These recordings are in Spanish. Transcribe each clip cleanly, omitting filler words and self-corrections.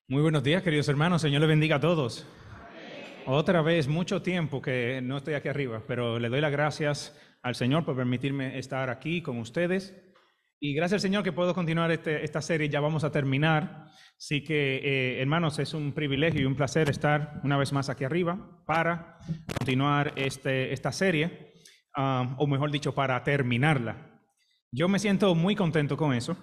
Muy buenos días, queridos hermanos. Señor les bendiga a todos. Otra vez, mucho tiempo que no estoy aquí arriba, pero le doy las gracias al Señor por permitirme estar aquí con ustedes. Y gracias al Señor que puedo continuar esta serie. Ya vamos a terminar. Así que, hermanos, es un privilegio y un placer estar una vez más aquí arriba para continuar esta serie, o mejor dicho, para terminarla. Yo me siento muy contento con eso,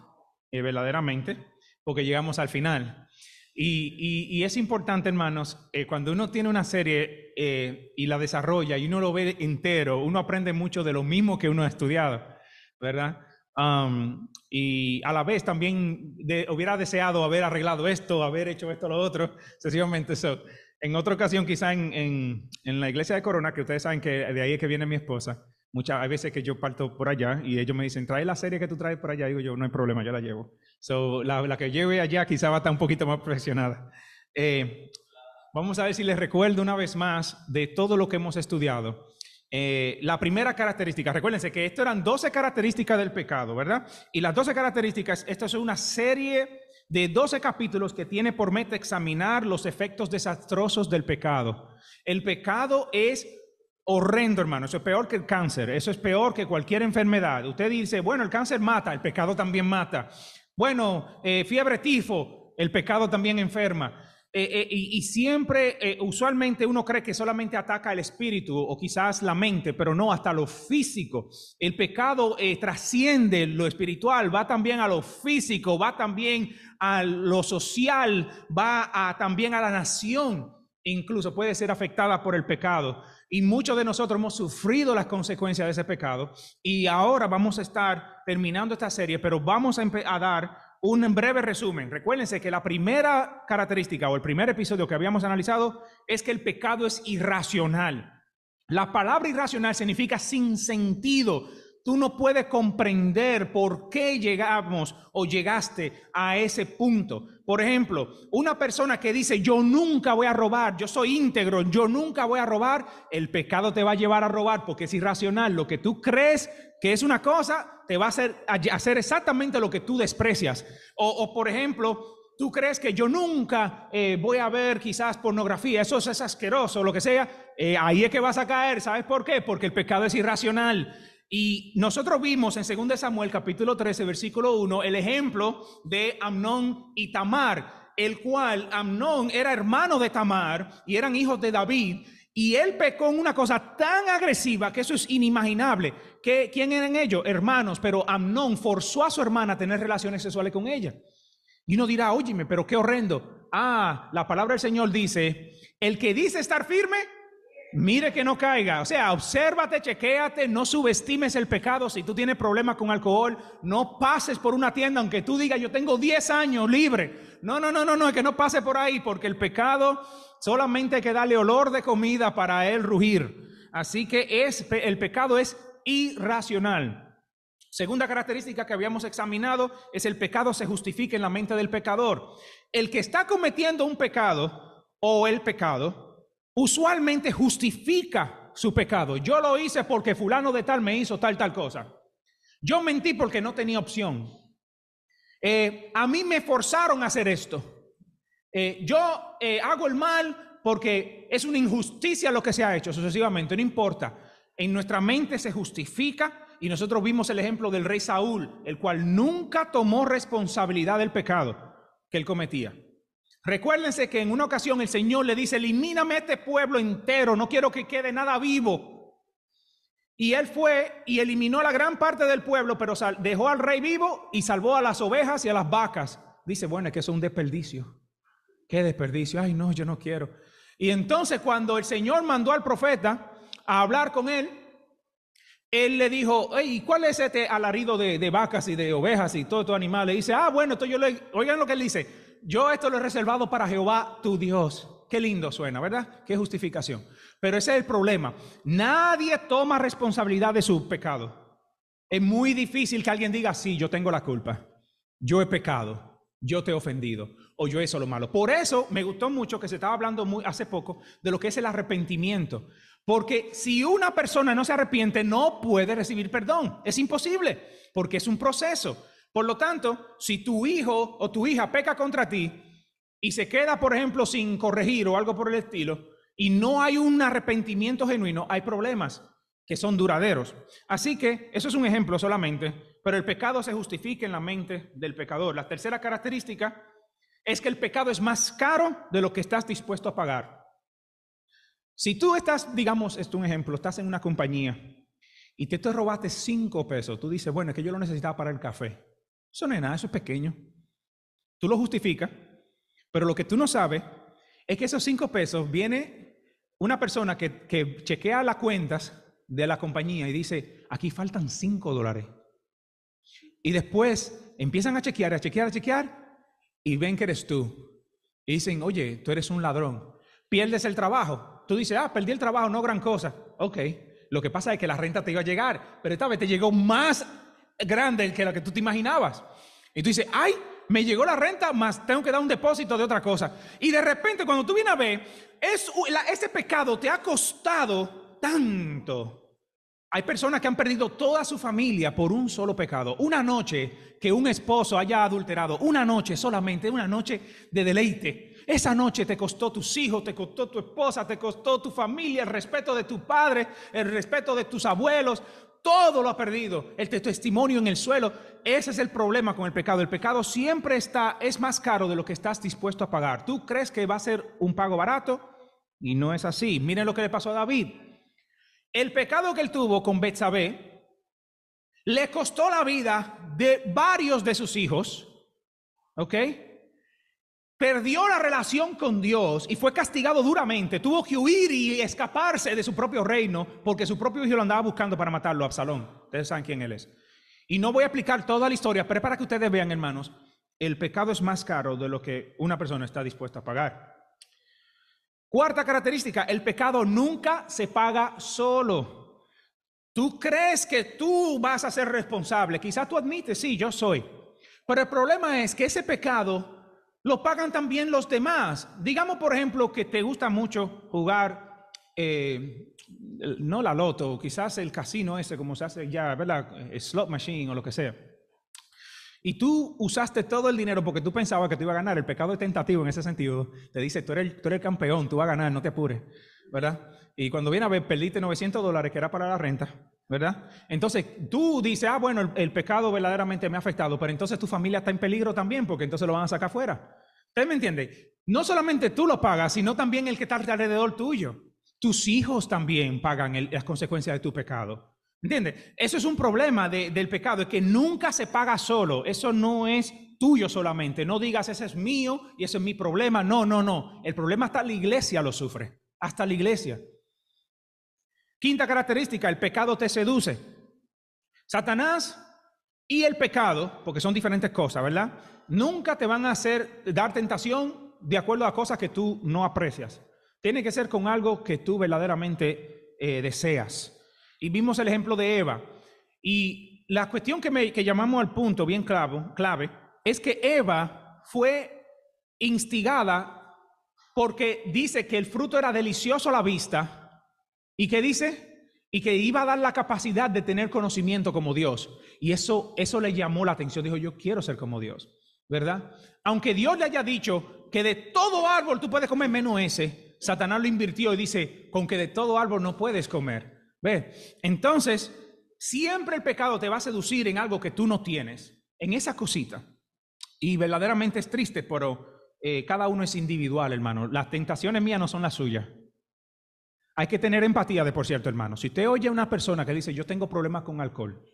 verdaderamente, porque llegamos al final. Y es importante, hermanos, cuando uno tiene una serie y la desarrolla y uno lo ve entero, uno aprende mucho de lo mismo que uno ha estudiado, ¿verdad? Y a la vez también hubiera deseado haber arreglado esto, haber hecho esto, lo otro, sencillamente eso. En otra ocasión, quizá en la iglesia de Corona, que ustedes saben que de ahí es que viene mi esposa, hay veces que yo parto por allá y ellos me dicen, trae la serie que tú traes por allá. Digo yo, no hay problema, yo la llevo. La que lleve allá quizá va a estar un poquito más profesionada. Vamos a ver si les recuerdo una vez más de todo lo que hemos estudiado. La primera característica, recuérdense que esto eran 12 características del pecado, ¿verdad? Y las 12 características, esta es una serie de 12 capítulos que tiene por meta examinar los efectos desastrosos del pecado. El pecado es horrendo, hermano. Eso es peor que el cáncer. Eso es peor que cualquier enfermedad. Usted dice, bueno, el cáncer mata, el pecado también mata. Bueno, fiebre tifo, el pecado también enferma. Y siempre, usualmente uno cree que solamente ataca el espíritu o quizás la mente, pero no, hasta lo físico. El pecado trasciende lo espiritual, va también a lo físico, va también a lo social, va también a la nación. Incluso puede ser afectada por el pecado. Y muchos de nosotros hemos sufrido las consecuencias de ese pecado. Y ahora vamos a estar terminando esta serie, pero vamos a dar un breve resumen. Recuérdense que la primera característica o el primer episodio que habíamos analizado es que el pecado es irracional. La palabra irracional significa sin sentido. Tú no puedes comprender por qué llegamos o llegaste a ese punto. Por ejemplo, una persona que dice, yo nunca voy a robar, yo soy íntegro, yo nunca voy a robar, el pecado te va a llevar a robar porque es irracional. Lo que tú crees que es una cosa, te va a hacer exactamente lo que tú desprecias. O por ejemplo, tú crees que yo nunca voy a ver quizás pornografía, eso es asqueroso, lo que sea, ahí es que vas a caer. ¿Sabes por qué? Porque el pecado es irracional. Y nosotros vimos en 2 Samuel capítulo 13 versículo 1 el ejemplo de Amnón y Tamar, el cual Amnón era hermano de Tamar y eran hijos de David, y él pecó en una cosa tan agresiva que eso es inimaginable. ¿Quién eran ellos? Hermanos, pero Amnón forzó a su hermana a tener relaciones sexuales con ella. Y uno dirá, óyeme, pero qué horrendo. La palabra del Señor dice, el que dice estar firme, mire que no caiga. O sea, obsérvate, chequéate, no subestimes el pecado. Si tú tienes problemas con alcohol, no pases por una tienda aunque tú digas yo tengo 10 años libre. No, es que no pase por ahí, porque el pecado solamente hay que darle olor de comida para él rugir. Así que el pecado es irracional. Segunda característica que habíamos examinado es el pecado se justifica en la mente del pecador. El que está cometiendo un pecado o el pecado usualmente justifica su pecado. Yo lo hice porque fulano de tal me hizo tal cosa. Yo mentí porque no tenía opción. A mí me forzaron a hacer esto. Yo hago el mal porque es una injusticia lo que se ha hecho, sucesivamente, no importa. En nuestra mente se justifica, y nosotros vimos el ejemplo del rey Saúl, el cual nunca tomó responsabilidad del pecado que él cometía. Recuérdense que en una ocasión el Señor le dice, elimíname a este pueblo entero, no quiero que quede nada vivo. Y él fue y eliminó la gran parte del pueblo, pero dejó al rey vivo y salvó a las ovejas y a las vacas. Dice, bueno, es que eso es un desperdicio. ¿Qué desperdicio? Ay, no, yo no quiero. Y entonces cuando el Señor mandó al profeta a hablar con él, él le dijo, hey, ¿cuál es este alarido de vacas y de ovejas y todo animal? Le dice, bueno, esto oigan lo que él dice, yo esto lo he reservado para Jehová tu Dios. Qué lindo suena, ¿verdad? Qué justificación. Pero ese es el problema. Nadie toma responsabilidad de su pecado. Es muy difícil que alguien diga, sí, yo tengo la culpa. Yo he pecado, yo te he ofendido o yo he hecho lo malo. Por eso me gustó mucho que se estaba hablando hace poco de lo que es el arrepentimiento. Porque si una persona no se arrepiente, no puede recibir perdón. Es imposible, porque es un proceso. Por lo tanto, si tu hijo o tu hija peca contra ti y se queda, por ejemplo, sin corregir o algo por el estilo, y no hay un arrepentimiento genuino, hay problemas que son duraderos. Así que eso es un ejemplo solamente, pero el pecado se justifica en la mente del pecador. La tercera característica es que el pecado es más caro de lo que estás dispuesto a pagar. Si tú estás, digamos, esto es un ejemplo, estás en una compañía y te robaste 5 pesos, tú dices, bueno, es que yo lo necesitaba para el café. Eso no es nada, eso es pequeño. Tú lo justificas, pero lo que tú no sabes es que esos 5 pesos viene una persona que chequea las cuentas de la compañía y dice, aquí faltan $5. Y después empiezan a chequear y ven que eres tú. Y dicen, oye, tú eres un ladrón. Pierdes el trabajo. Tú dices, perdí el trabajo, no gran cosa. Ok, lo que pasa es que la renta te iba a llegar, pero esta vez te llegó más grande que la que tú te imaginabas. Y tú dices, ay, me llegó la renta, más tengo que dar un depósito de otra cosa. Y de repente, cuando tú vienes a ver, ese pecado te ha costado tanto. Hay personas que han perdido toda su familia por un solo pecado. Una noche que un esposo haya adulterado, una noche solamente, una noche de deleite. Esa noche te costó tus hijos, te costó tu esposa, te costó tu familia, el respeto de tu padre, el respeto de tus abuelos. Todo lo ha perdido, el testimonio en el suelo. Ese es el problema con el pecado. El pecado siempre es más caro de lo que estás dispuesto a pagar. Tú crees que va a ser un pago barato y no es así. Miren lo que le pasó a David. El pecado que él tuvo con Betsabé le costó la vida de varios de sus hijos, ¿ok? Perdió la relación con Dios y fue castigado duramente. Tuvo que huir y escaparse de su propio reino porque su propio hijo lo andaba buscando para matarlo, Absalón. Ustedes saben quién él es. Y no voy a explicar toda la historia, pero para que ustedes vean, hermanos, el pecado es más caro de lo que una persona está dispuesta a pagar. Cuarta característica, el pecado nunca se paga solo. Tú crees que tú vas a ser responsable. Quizás tú admites, sí, yo soy. Pero el problema es que ese pecado lo pagan también los demás. Digamos, por ejemplo, que te gusta mucho jugar, no la loto, quizás el casino ese, como se hace ya, ¿verdad? Slot machine o lo que sea. Y tú usaste todo el dinero porque tú pensabas que te iba a ganar. El pecado es tentativo en ese sentido. Te dice, tú eres el campeón, tú vas a ganar, no te apures, ¿verdad? Y cuando viene a ver, perdiste $900 que era para la renta, ¿verdad? Entonces tú dices, bueno, el pecado verdaderamente me ha afectado, pero entonces tu familia está en peligro también porque entonces lo van a sacar fuera. ¿Usted me entiende? No solamente tú lo pagas, sino también el que está alrededor tuyo. Tus hijos también pagan las consecuencias de tu pecado. ¿Entiendes? Eso es un problema del pecado, es que nunca se paga solo. Eso no es tuyo solamente. No digas, ese es mío y ese es mi problema. No, no, no. El problema hasta la iglesia lo sufre. Hasta la iglesia. Quinta característica, el pecado te seduce. Satanás y el pecado, porque son diferentes cosas, ¿verdad? Nunca te van a dar tentación de acuerdo a cosas que tú no aprecias. Tiene que ser con algo que tú verdaderamente deseas. Y vimos el ejemplo de Eva. Y la cuestión que llamamos al punto bien clave es que Eva fue instigada porque dice que el fruto era delicioso a la vista. ¿Y qué dice? Y que iba a dar la capacidad de tener conocimiento como Dios. Y eso le llamó la atención. Dijo, yo quiero ser como Dios, ¿verdad? Aunque Dios le haya dicho que de todo árbol tú puedes comer menos ese, Satanás lo invirtió y dice, con que de todo árbol no puedes comer. ¿Ve? Entonces, siempre el pecado te va a seducir en algo que tú no tienes, en esa cosita. Y verdaderamente es triste, pero cada uno es individual, hermano. Las tentaciones mías no son las suyas. Hay que tener empatía, por cierto, hermano. Si usted oye a una persona que dice, yo tengo problemas con alcohol,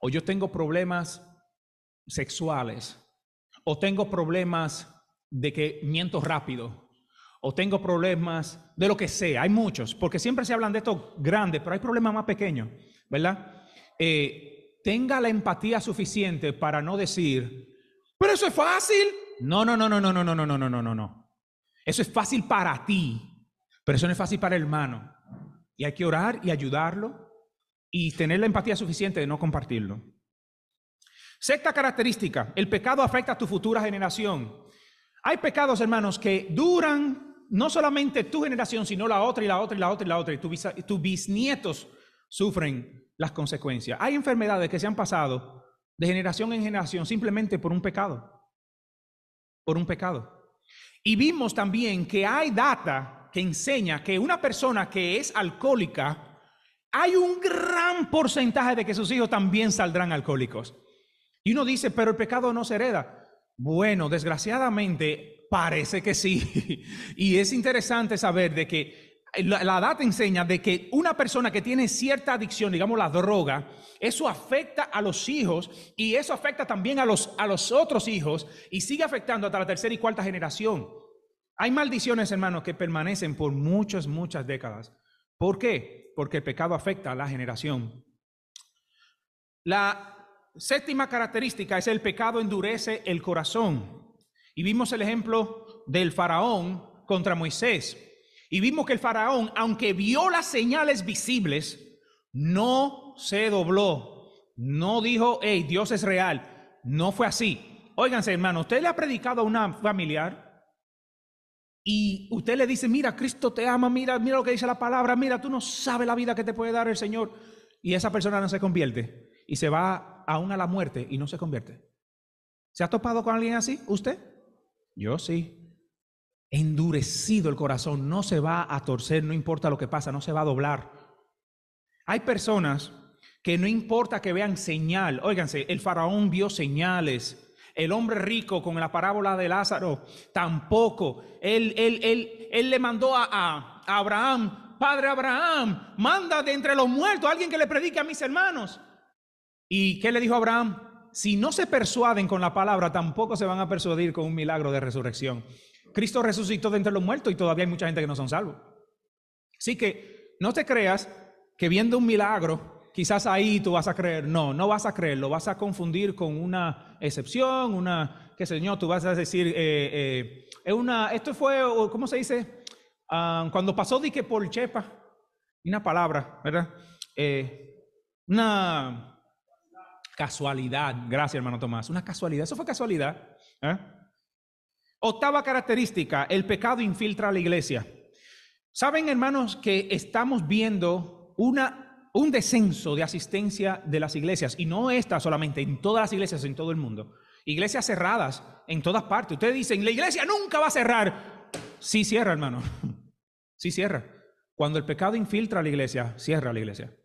o yo tengo problemas sexuales, o tengo problemas de que miento rápido, o tengo problemas de lo que sea, hay muchos, porque siempre se hablan de estos grandes, pero hay problemas más pequeños, ¿verdad? Tenga la empatía suficiente para no decir, pero eso es fácil. No. Eso es fácil para ti, pero eso no es fácil para el hermano. Y hay que orar y ayudarlo y tener la empatía suficiente de no compartirlo. Sexta característica, el pecado afecta a tu futura generación. Hay pecados, hermanos, que duran no solamente tu generación, sino la otra y la otra y la otra y la otra. Y tus bisnietos sufren las consecuencias. Hay enfermedades que se han pasado de generación en generación simplemente por un pecado. Por un pecado. Y vimos también que hay data que enseña que una persona que es alcohólica, hay un gran porcentaje de que sus hijos también saldrán alcohólicos. Y uno dice, pero el pecado no se hereda. Bueno, desgraciadamente parece que sí. Y es interesante saber de que la data enseña de que una persona que tiene cierta adicción, digamos la droga, eso afecta a los hijos y eso afecta también a los otros hijos y sigue afectando hasta la tercera y cuarta generación. Hay maldiciones, hermanos, que permanecen por muchas décadas. ¿Por qué? Porque el pecado afecta a la generación. La séptima característica es el pecado endurece el corazón. Y vimos el ejemplo del faraón contra Moisés. Y vimos que el faraón, aunque vio las señales visibles, no se dobló. No dijo, hey, Dios es real. No fue así. Óiganse, hermano, usted le ha predicado a una familiar y usted le dice, mira, Cristo te ama, mira lo que dice la palabra, mira, tú no sabes la vida que te puede dar el Señor. Y esa persona no se convierte y se va aún a la muerte y no se convierte. ¿Se ha topado con alguien así? ¿Usted? Yo sí. Endurecido el corazón, no se va a torcer, no importa lo que pasa, no se va a doblar. Hay personas que no importa que vean señal. Óiganse, el faraón vio señales. El hombre rico con la parábola de Lázaro tampoco. Él le mandó a Abraham, Padre Abraham, manda de entre los muertos a alguien que le predique a mis hermanos. ¿Y qué le dijo Abraham? Si no se persuaden con la palabra, tampoco se van a persuadir con un milagro de resurrección. Cristo resucitó de entre los muertos y todavía hay mucha gente que no son salvos. Así que no te creas que viendo un milagro, quizás ahí tú vas a creer. No vas a creer, lo vas a confundir con una excepción, que Señor, tú vas a decir, esto fue, ¿cómo se dice? Cuando pasó dique por Chepa, una palabra, ¿verdad? Una casualidad, gracias hermano Tomás, una casualidad, eso fue casualidad. Octava característica, el pecado infiltra a la iglesia. Saben, hermanos, que estamos viendo un descenso de asistencia de las iglesias, y no esta solamente, en todas las iglesias en todo el mundo. Iglesias cerradas en todas partes. Ustedes dicen, la iglesia nunca va a cerrar. Sí cierra, hermano. Sí cierra. Cuando el pecado infiltra a la iglesia, cierra la iglesia.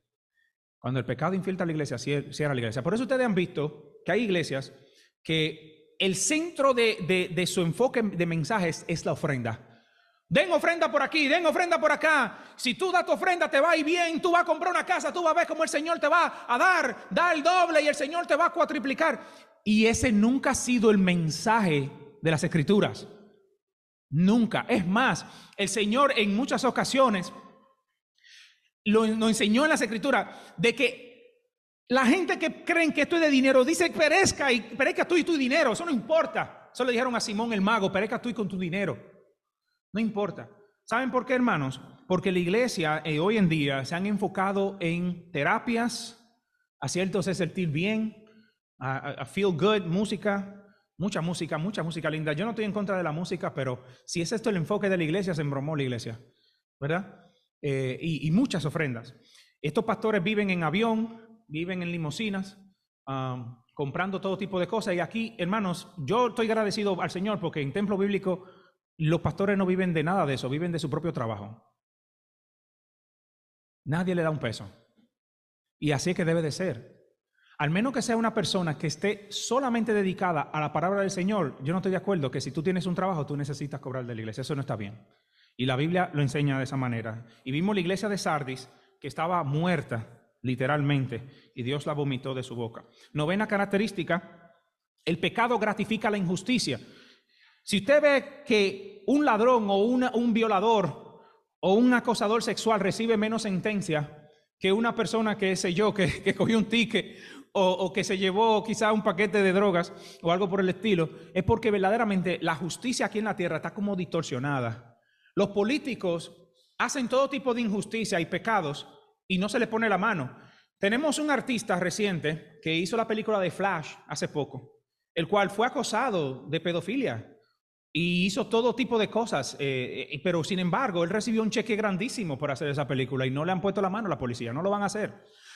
Cuando el pecado infiltra a la iglesia, cierra la iglesia. Por eso ustedes han visto que hay iglesias que el centro de su enfoque de mensajes es la ofrenda. Den ofrenda por aquí, den ofrenda por acá. Si tú das tu ofrenda te va a ir bien, tú vas a comprar una casa, tú vas a ver cómo el Señor te va a dar, da el doble y el Señor te va a cuatriplicar. Y ese nunca ha sido el mensaje de las Escrituras. Nunca. Es más, el Señor en muchas ocasiones lo enseñó en las Escrituras de que la gente que creen que esto es de dinero dice perezca tú y tu dinero. Eso no importa. Eso le dijeron a Simón el mago, perezca tú y con tu dinero. No importa. ¿Saben por qué, hermanos? Porque la iglesia hoy en día se han enfocado en terapias, hacerse sentir bien, a feel good, música, mucha música linda. Yo no estoy en contra de la música, pero si es esto el enfoque de la iglesia, se embromó la iglesia, ¿verdad? Y muchas ofrendas. Estos pastores viven en avión, viven en limusinas, comprando todo tipo de cosas. Y aquí, hermanos, yo estoy agradecido al Señor porque en templo bíblico los pastores no viven de nada de eso, viven de su propio trabajo. Nadie le da un peso. Y así es que debe de ser. Al menos que sea una persona que esté solamente dedicada a la palabra del Señor, yo no estoy de acuerdo que si tú tienes un trabajo, tú necesitas cobrar de la iglesia. Eso no está bien. Y la Biblia lo enseña de esa manera. Y vimos la iglesia de Sardis que estaba muerta, literalmente, y Dios la vomitó de su boca. Novena característica, el pecado gratifica la injusticia. Si usted ve que un ladrón o un violador o un acosador sexual recibe menos sentencia que una persona que cogió un ticket o que se llevó quizá un paquete de drogas o algo por el estilo, es porque verdaderamente la justicia aquí en la tierra está como distorsionada. Los políticos hacen todo tipo de injusticia y pecados y no se le pone la mano. Tenemos un artista reciente que hizo la película de Flash hace poco, el cual fue acosado de pedofilia. y hizo todo tipo de cosas, pero sin embargo, él recibió un cheque grandísimo por hacer esa película y no le han puesto la mano a la policía, no lo van a hacer.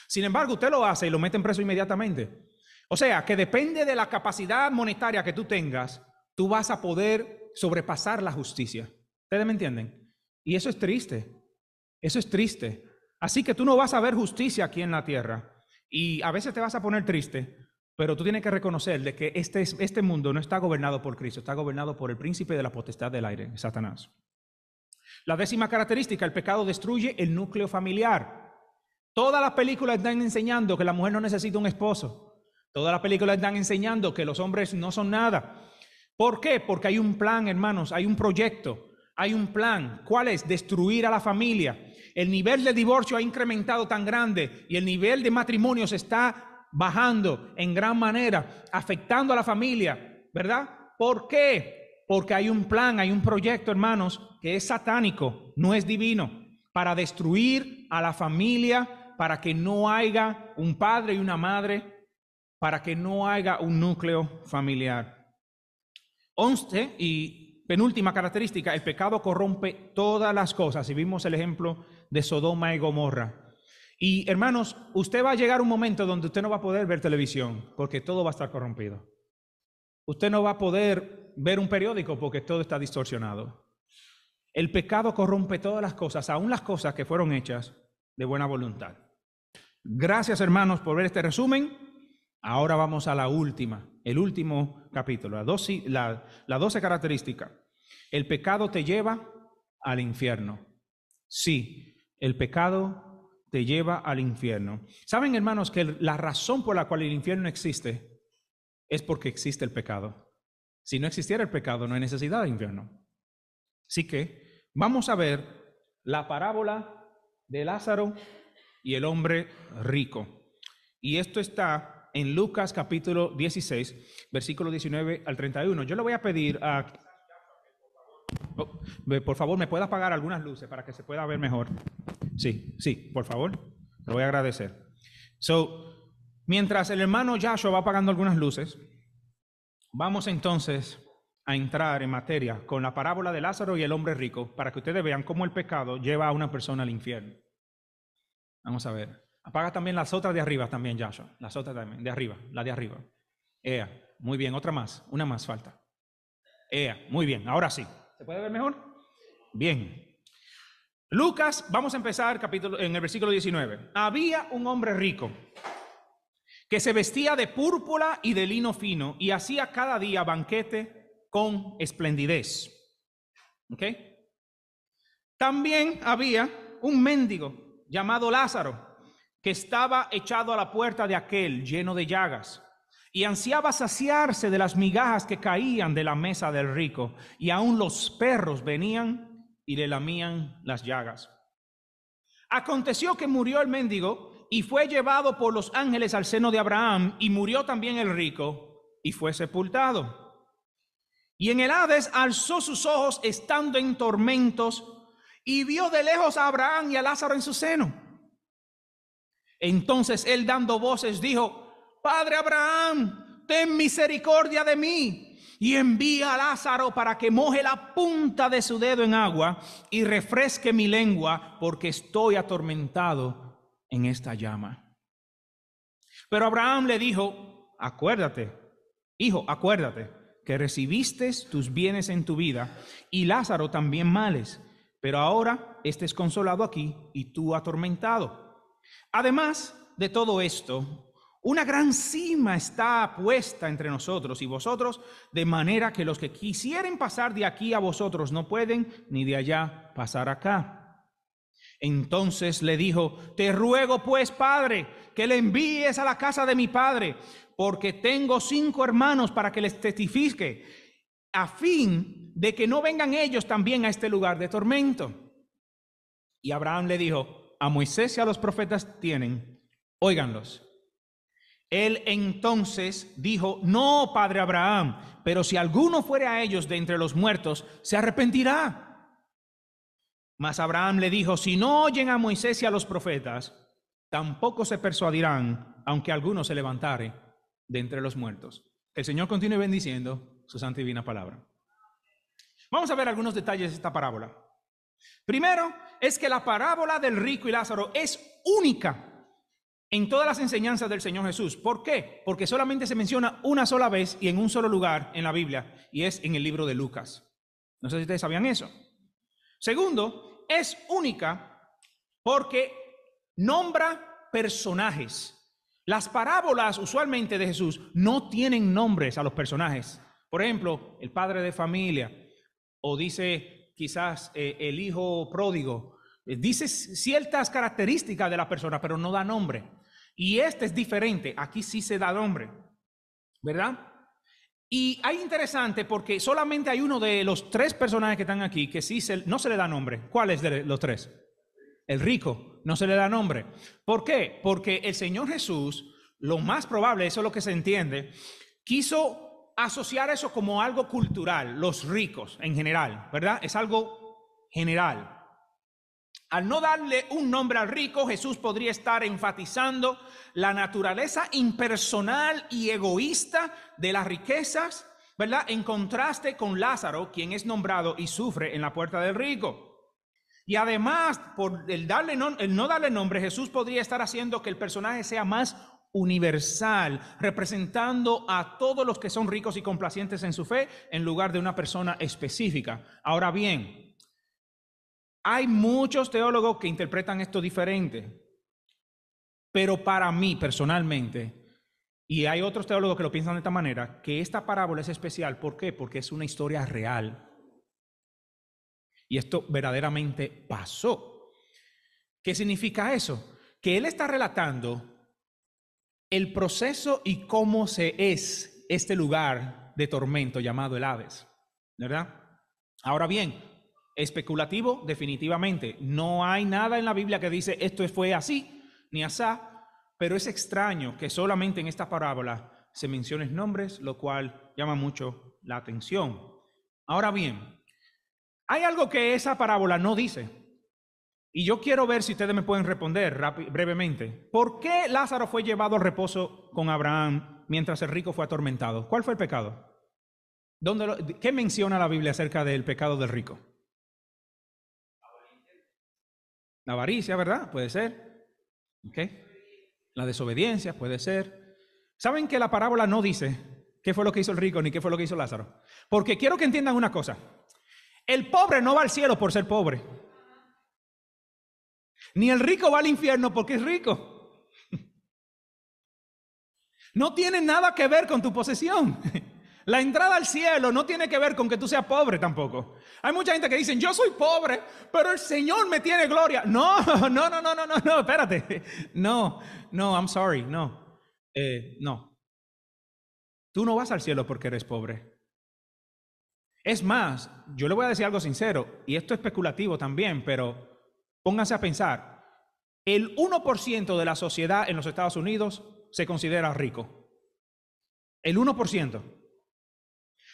Sin embargo, usted lo hace y lo meten preso inmediatamente. O sea, que depende de la capacidad monetaria que tú tengas, tú vas a poder sobrepasar la justicia. ¿Ustedes me entienden? Y eso es triste. Eso es triste. Así que tú no vas a ver justicia aquí en la tierra. Y a veces te vas a poner triste, pero tú tienes que reconocer de que este mundo no está gobernado por Cristo, está gobernado por el príncipe de la potestad del aire, Satanás. La 10ª característica, el pecado destruye el núcleo familiar. Todas las películas están enseñando que la mujer no necesita un esposo. Todas las películas están enseñando que los hombres no son nada. ¿Por qué? Porque hay un plan, hermanos, hay un proyecto, hay un plan. ¿Cuál es? Destruir a la familia. El nivel de divorcio ha incrementado tan grande y el nivel de matrimonio se está bajando en gran manera, afectando a la familia, ¿verdad? ¿Por qué? Porque hay un plan, hay un proyecto, hermanos, que es satánico, no es divino, para destruir a la familia, para que no haya un padre y una madre, para que no haya un núcleo familiar. 11 y penúltima característica, el pecado corrompe todas las cosas. Y vimos el ejemplo de Sodoma y Gomorra. Y hermanos, usted va a llegar a un momento donde usted no va a poder ver televisión porque todo va a estar corrompido. Usted no va a poder ver un periódico porque todo está distorsionado. El pecado corrompe todas las cosas, aun las cosas que fueron hechas de buena voluntad. Gracias, hermanos, por ver este resumen. Ahora vamos a la última, el último capítulo, la 12 característica. El pecado te lleva al infierno. Sí, el pecado te lleva al infierno. ¿Saben, hermanos, que la razón por la cual el infierno existe es porque existe el pecado? Si no existiera el pecado, no hay necesidad de infierno. Así que vamos a ver la parábola de Lázaro y el hombre rico. Y esto está en Lucas capítulo 16, versículo 19 al 31. Yo le voy a pedir a... por favor, ¿me puede apagar algunas luces para que se pueda ver mejor? Sí, por favor. Lo voy a agradecer. Mientras el hermano Joshua va apagando algunas luces, vamos entonces a entrar en materia con la parábola de Lázaro y el hombre rico, para que ustedes vean cómo el pecado lleva a una persona al infierno. Vamos a ver. Apaga también las otras de arriba también, Joshua. Las otras también, de arriba, la de arriba. Muy bien, otra más, una más falta. Muy bien, ahora sí. ¿Se puede ver mejor? Bien. Lucas, vamos a empezar en el versículo 19. Había un hombre rico que se vestía de púrpura y de lino fino y hacía cada día banquete con esplendidez. ¿Ok? También había un mendigo llamado Lázaro, que estaba echado a la puerta de aquel lleno de llagas, y ansiaba saciarse de las migajas que caían de la mesa del rico, y aun los perros venían y le lamían las llagas. Aconteció que murió el mendigo y fue llevado por los ángeles al seno de Abraham, y murió también el rico y fue sepultado. Y en el Hades alzó sus ojos estando en tormentos y vio de lejos a Abraham y a Lázaro en su seno. Entonces él, dando voces, dijo: Padre Abraham, ten misericordia de mí y envía a Lázaro para que moje la punta de su dedo en agua y refresque mi lengua, porque estoy atormentado en esta llama. Pero Abraham le dijo: Acuérdate, hijo, acuérdate que recibiste tus bienes en tu vida y Lázaro también males, pero ahora este es consolado aquí y tú atormentado. Además de todo esto, una gran cima está puesta entre nosotros y vosotros, de manera que los que quisieren pasar de aquí a vosotros no pueden, ni de allá pasar acá. Entonces le dijo: Te ruego pues, Padre, que le envíes a la casa de mi padre, porque tengo 5 hermanos, para que les testifique, a fin de que no vengan ellos también a este lugar de tormento. Y Abraham le dijo: A Moisés y a los profetas tienen, óiganlos. Él entonces dijo: No, padre Abraham, pero si alguno fuere a ellos de entre los muertos, se arrepentirá. Mas Abraham le dijo: Si no oyen a Moisés y a los profetas, tampoco se persuadirán, aunque alguno se levantare de entre los muertos. El Señor continúe bendiciendo su santa y divina palabra. Vamos a ver algunos detalles de esta parábola. Primero, es que la parábola del rico y Lázaro es única en todas las enseñanzas del Señor Jesús. ¿Por qué? Porque solamente se menciona una sola vez y en un solo lugar en la Biblia, y es en el libro de Lucas. No sé si ustedes sabían eso. Segundo, es única porque nombra personajes. Las parábolas usualmente de Jesús no tienen nombres a los personajes. Por ejemplo, el padre de familia, o dice quizás el hijo pródigo. Dice ciertas características de la persona, pero no da nombre. Y este es diferente, aquí sí se da nombre, ¿verdad? Y hay interesante porque solamente hay uno de los tres personajes que están aquí que sí no se le da nombre. ¿Cuál es de los tres? El rico, no se le da nombre. ¿Por qué? Porque el Señor Jesús, lo más probable, eso es lo que se entiende, quiso asociar eso como algo cultural, los ricos en general, ¿verdad? Es algo general. Al no darle un nombre al rico, Jesús podría estar enfatizando la naturaleza impersonal y egoísta de las riquezas, ¿verdad? En contraste con Lázaro, quien es nombrado y sufre en la puerta del rico. Y además, por el no darle nombre, Jesús podría estar haciendo que el personaje sea más universal, representando a todos los que son ricos y complacientes en su fe, en lugar de una persona específica. Ahora bien, hay muchos teólogos que interpretan esto diferente, pero para mí personalmente, y hay otros teólogos que lo piensan de esta manera, que esta parábola es especial. ¿Por qué? Porque es una historia real. Y esto verdaderamente pasó. ¿Qué significa eso? Que él está relatando el proceso y cómo es este lugar de tormento llamado el Hades, ¿verdad? Ahora bien, especulativo definitivamente. No hay nada en la Biblia que dice esto fue así, ni asá, pero es extraño que solamente en esta parábola se mencionen nombres, lo cual llama mucho la atención. Ahora bien, hay algo que esa parábola no dice. Y yo quiero ver si ustedes me pueden responder brevemente. ¿Por qué Lázaro fue llevado al reposo con Abraham mientras el rico fue atormentado? ¿Cuál fue el pecado? ¿Qué menciona la Biblia acerca del pecado del rico? La avaricia, ¿verdad? Puede ser. ¿Okay? La desobediencia, puede ser. ¿Saben que la parábola no dice qué fue lo que hizo el rico ni qué fue lo que hizo Lázaro? Porque quiero que entiendan una cosa. El pobre no va al cielo por ser pobre. Ni el rico va al infierno porque es rico. No tiene nada que ver con tu posesión. La entrada al cielo no tiene que ver con que tú seas pobre tampoco. Hay mucha gente que dice, yo soy pobre, pero el Señor me tiene gloria. No, espérate. No, I'm sorry, no. No. Tú no vas al cielo porque eres pobre. Es más, yo le voy a decir algo sincero, y esto es especulativo también, pero pónganse a pensar. El 1% de la sociedad en los Estados Unidos se considera rico. El 1%.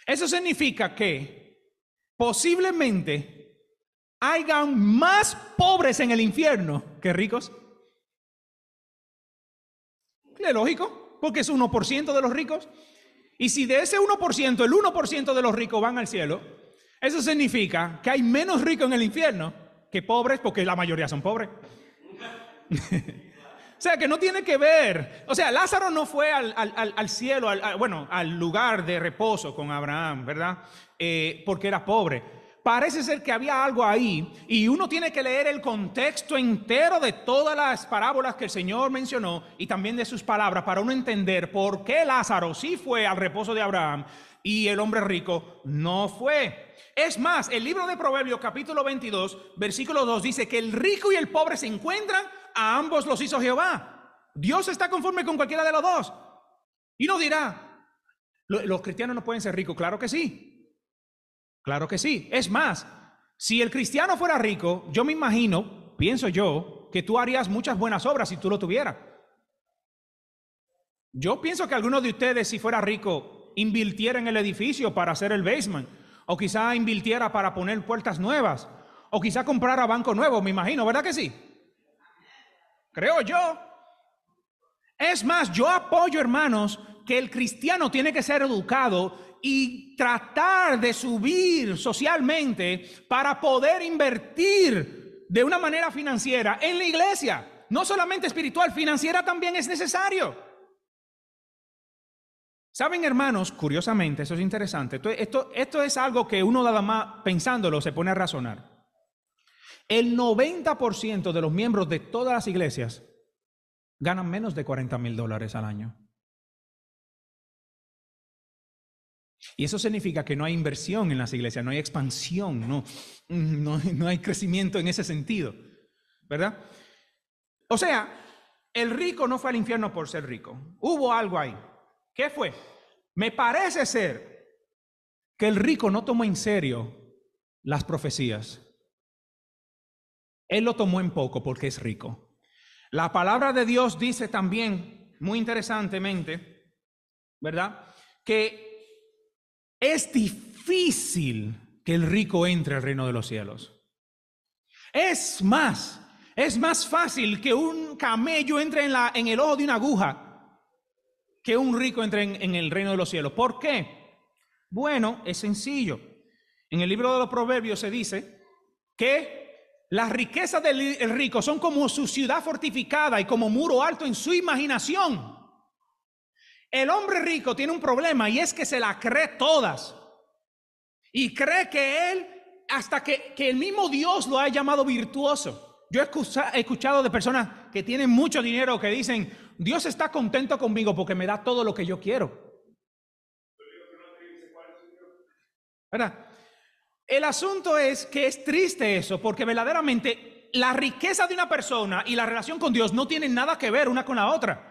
Eso significa que posiblemente hayan más pobres en el infierno que ricos. Es lógico, porque es 1% de los ricos. Y si de ese 1%, el 1% de los ricos van al cielo, eso significa que hay menos ricos en el infierno que pobres, porque la mayoría son pobres. O sea, que no tiene que ver. O sea, Lázaro no fue al cielo, al lugar de reposo con Abraham, ¿verdad? Porque era pobre. Parece ser que había algo ahí, y uno tiene que leer el contexto entero de todas las parábolas que el Señor mencionó y también de sus palabras para uno entender por qué Lázaro sí fue al reposo de Abraham y el hombre rico no fue. Es más, el libro de Proverbios capítulo 22, versículo 2 dice que el rico y el pobre se encuentran, a ambos los hizo Jehová. Dios está conforme con cualquiera de los dos. Y no dirá, los cristianos no pueden ser ricos. Claro que sí. Claro que sí. Es más, si el cristiano fuera rico, yo me imagino, pienso yo, que tú harías muchas buenas obras si tú lo tuvieras. Yo pienso que algunos de ustedes, si fuera rico, invirtiera en el edificio para hacer el basement, o quizá invirtiera para poner puertas nuevas, o quizá comprara banco nuevo, me imagino, ¿verdad que sí? Creo yo. Es más, yo apoyo, hermanos, que el cristiano tiene que ser educado y tratar de subir socialmente para poder invertir de una manera financiera en la iglesia. No solamente espiritual, financiera también es necesario. Saben, hermanos, curiosamente, eso es interesante. Esto es algo que uno nada más pensándolo se pone a razonar. El 90% de los miembros de todas las iglesias ganan menos de $40,000 al año. Y eso significa que no hay inversión en las iglesias, no hay expansión, no hay crecimiento en ese sentido, ¿verdad? O sea, el rico no fue al infierno por ser rico. Hubo algo ahí. ¿Qué fue? Me parece ser que el rico no tomó en serio las profecías. Él lo tomó en poco porque es rico. La palabra de Dios dice también, muy interesantemente, ¿verdad?, que es difícil que el rico entre al reino de los cielos. Es más fácil que un camello entre en el ojo de una aguja que un rico entre en el reino de los cielos. ¿Por qué? Bueno, es sencillo. En el libro de los Proverbios se dice que las riquezas del rico son como su ciudad fortificada y como muro alto en su imaginación. El hombre rico tiene un problema y es que se la cree todas. Y cree que él, hasta que el mismo Dios lo ha llamado virtuoso. Yo he escuchado de personas que tienen mucho dinero que dicen, Dios está contento conmigo porque me da todo lo que yo quiero. ¿Verdad? El asunto es que es triste eso, porque verdaderamente la riqueza de una persona y la relación con Dios no tienen nada que ver una con la otra.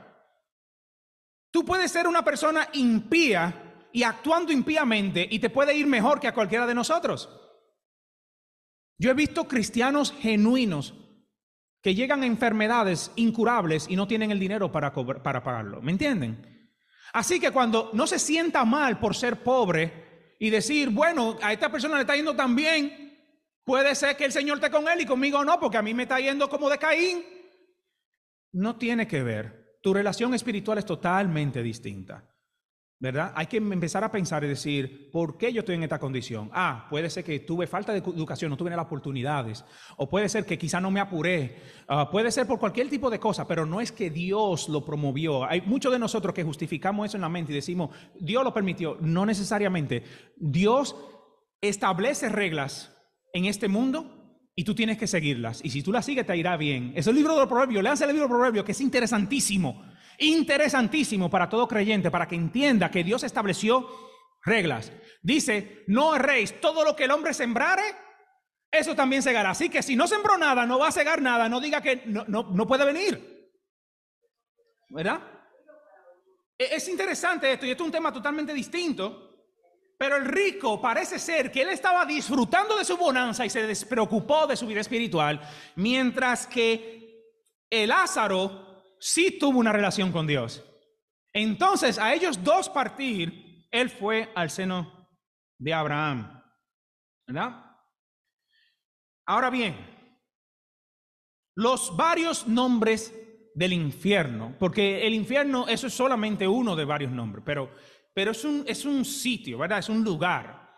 Tú puedes ser una persona impía y actuando impíamente y te puede ir mejor que a cualquiera de nosotros. Yo he visto cristianos genuinos que llegan a enfermedades incurables y no tienen el dinero para pagarlo. ¿Me entienden? Así que cuando no se sienta mal por ser pobre y decir, bueno, a esta persona le está yendo tan bien, puede ser que el Señor esté con él y conmigo no, porque a mí me está yendo como de Caín. No tiene que ver. Tu relación espiritual es totalmente distinta, ¿verdad? Hay que empezar a pensar y decir, ¿por qué yo estoy en esta condición? Puede ser que tuve falta de educación, no tuve las oportunidades, o puede ser que quizá no me apuré, puede ser por cualquier tipo de cosa, pero no es que Dios lo promovió. Hay muchos de nosotros que justificamos eso en la mente y decimos, Dios lo permitió. No necesariamente. Dios establece reglas en este mundo y tú tienes que seguirlas. Y si tú las sigues, te irá bien. Es el libro de los Proverbios. Léanse el libro de los Proverbios, que es interesantísimo. Interesantísimo para todo creyente, para que entienda que Dios estableció reglas. Dice, no erréis, todo lo que el hombre sembrare, eso también segará. Así que si no sembró nada, no va a segar nada. No diga que no puede venir. ¿Verdad? Es interesante esto, y esto es un tema totalmente distinto. Pero el rico parece ser que él estaba disfrutando de su bonanza y se despreocupó de su vida espiritual, mientras que el Lázaro sí tuvo una relación con Dios. Entonces, a ellos dos partir, él fue al seno de Abraham, ¿verdad? Ahora bien, los varios nombres del infierno, porque el infierno, eso es solamente uno de varios nombres, pero es un sitio, ¿verdad? Es un lugar.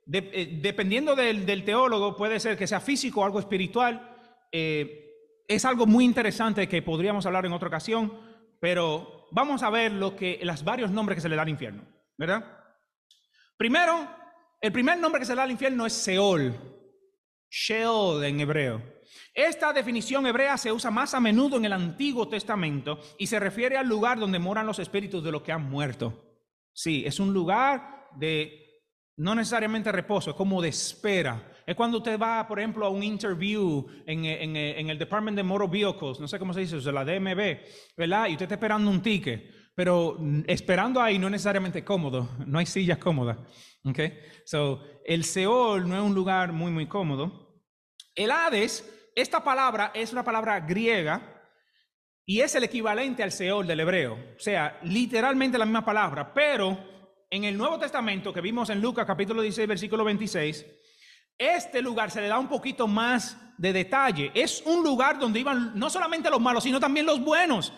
Dependiendo del teólogo, puede ser que sea físico o algo espiritual. Es algo muy interesante que podríamos hablar en otra ocasión, pero vamos a ver los varios nombres que se le da al infierno, ¿verdad? Primero, el primer nombre que se le da al infierno es Seol, Sheol en hebreo. Esta definición hebrea se usa más a menudo en el Antiguo Testamento y se refiere al lugar donde moran los espíritus de los que han muerto. Sí, es un lugar de no necesariamente reposo, es como de espera. Es cuando usted va, por ejemplo, a un interview en el Department of Motor Vehicles, no sé cómo se dice, o sea, la DMV, ¿verdad? Y usted está esperando un ticket, pero esperando ahí no es necesariamente cómodo, no hay sillas cómodas. Okay? So, el Seol no es un lugar muy, muy cómodo. El Hades, esta palabra es una palabra griega y es el equivalente al Seol del hebreo. O sea, literalmente la misma palabra, pero en el Nuevo Testamento que vimos en Lucas capítulo 16, versículo 26, este lugar se le da un poquito más de detalle. Es un lugar donde iban no solamente los malos, sino también los buenos.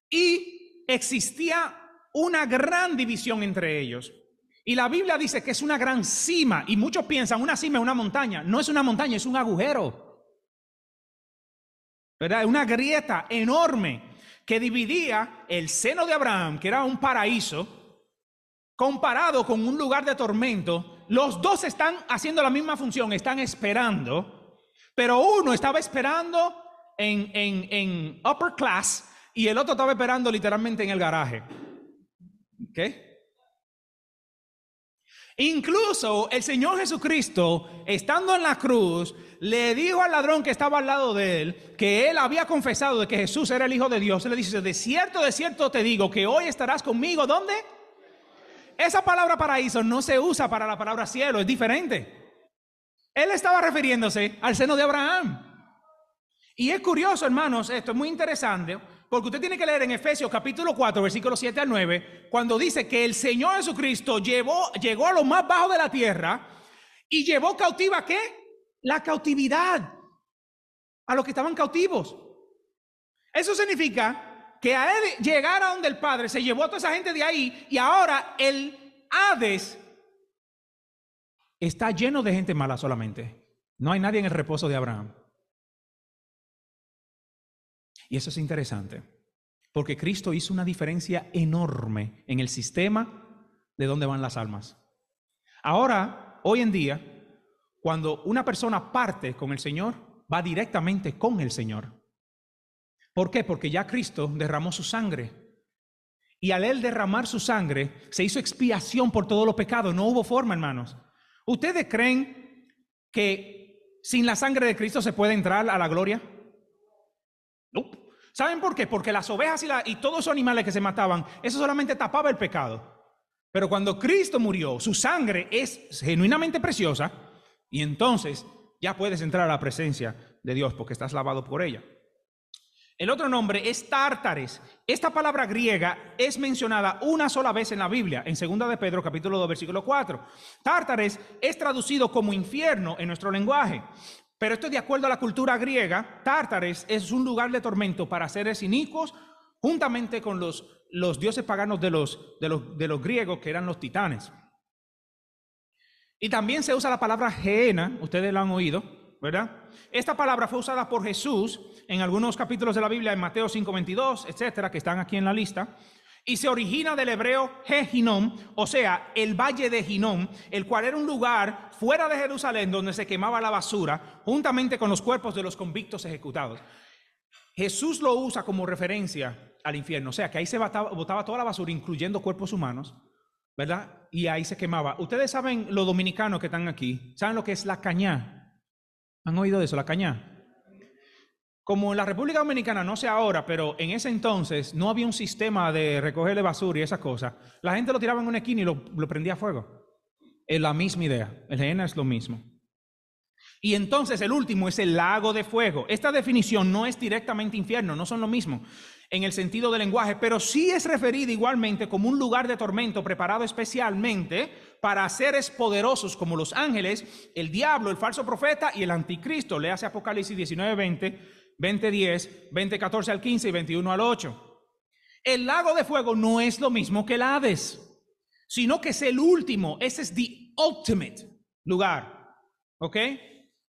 Y existía una gran división entre ellos. Y la Biblia dice que es una gran cima, y muchos piensan una cima es una montaña. No es una montaña, es un agujero, ¿verdad? Una grieta enorme que dividía el seno de Abraham, que era un paraíso, comparado con un lugar de tormento. Los dos están haciendo la misma función, están esperando, pero uno estaba esperando en upper class y el otro estaba esperando literalmente en el garaje. ¿Qué? Incluso el Señor Jesucristo, estando en la cruz, le dijo al ladrón que estaba al lado de él, que él había confesado de que Jesús era el Hijo de Dios. Él le dice, de cierto te digo que hoy estarás conmigo. ¿Dónde? Esa palabra paraíso no se usa para la palabra cielo, es diferente. Él estaba refiriéndose al seno de Abraham. Y es curioso, hermanos, esto es muy interesante, porque usted tiene que leer en Efesios capítulo 4, versículos 7 al 9, cuando dice que el Señor Jesucristo llegó a lo más bajo de la tierra y llevó cautiva, ¿qué? La cautividad a los que estaban cautivos. Eso significa que a él llegar a donde el Padre se llevó a toda esa gente de ahí, y ahora el Hades está lleno de gente mala solamente. No hay nadie en el reposo de Abraham. Y eso es interesante, porque Cristo hizo una diferencia enorme en el sistema de dónde van las almas. Ahora, hoy en día, cuando una persona parte con el Señor, va directamente con el Señor. ¿Por qué? Porque ya Cristo derramó su sangre. Y al él derramar su sangre, se hizo expiación por todos los pecados. No hubo forma, hermanos. ¿Ustedes creen que sin la sangre de Cristo se puede entrar a la gloria? No. ¿Saben por qué? Porque las ovejas y todos esos animales que se mataban, eso solamente tapaba el pecado. Pero cuando Cristo murió, su sangre es genuinamente preciosa, y entonces ya puedes entrar a la presencia de Dios porque estás lavado por ella. El otro nombre es Tártares. Esta palabra griega es mencionada una sola vez en la Biblia, en 2 de Pedro capítulo 2 versículo 4. Tártares es traducido como infierno en nuestro lenguaje. Pero esto, de acuerdo a la cultura griega, Tártares es un lugar de tormento para seres inicuos, juntamente con los dioses paganos de los griegos, que eran los titanes. Y también se usa la palabra Gehenna, ustedes la han oído, ¿verdad? Esta palabra fue usada por Jesús en algunos capítulos de la Biblia, en Mateo 5:22, etcétera, que están aquí en la lista. Y se origina del hebreo He-Hinnom, o sea, el valle de Hinnom, el cual era un lugar fuera de Jerusalén donde se quemaba la basura, juntamente con los cuerpos de los convictos ejecutados. Jesús lo usa como referencia al infierno, o sea, que ahí se botaba toda la basura, incluyendo cuerpos humanos, ¿verdad? Y ahí se quemaba. Ustedes saben, los dominicanos que están aquí, ¿saben lo que es la cañá? ¿Han oído de eso, la cañá? Como en la República Dominicana, no sé ahora, pero en ese entonces no había un sistema de recogerle basura y esas cosas. La gente lo tiraba en una esquina y lo prendía a fuego. Es la misma idea. El Gehenna es lo mismo. Y entonces el último es el lago de fuego. Esta definición no es directamente infierno, no son lo mismo en el sentido del lenguaje, pero sí es referida igualmente como un lugar de tormento preparado especialmente para seres poderosos como los ángeles, el diablo, el falso profeta y el anticristo. Léase Apocalipsis 19:20, 20:10, 20:14 al 15 y 21 al 8. El lago de fuego no es lo mismo que el Hades, sino que es el último. Ese es the ultimate lugar, ¿ok?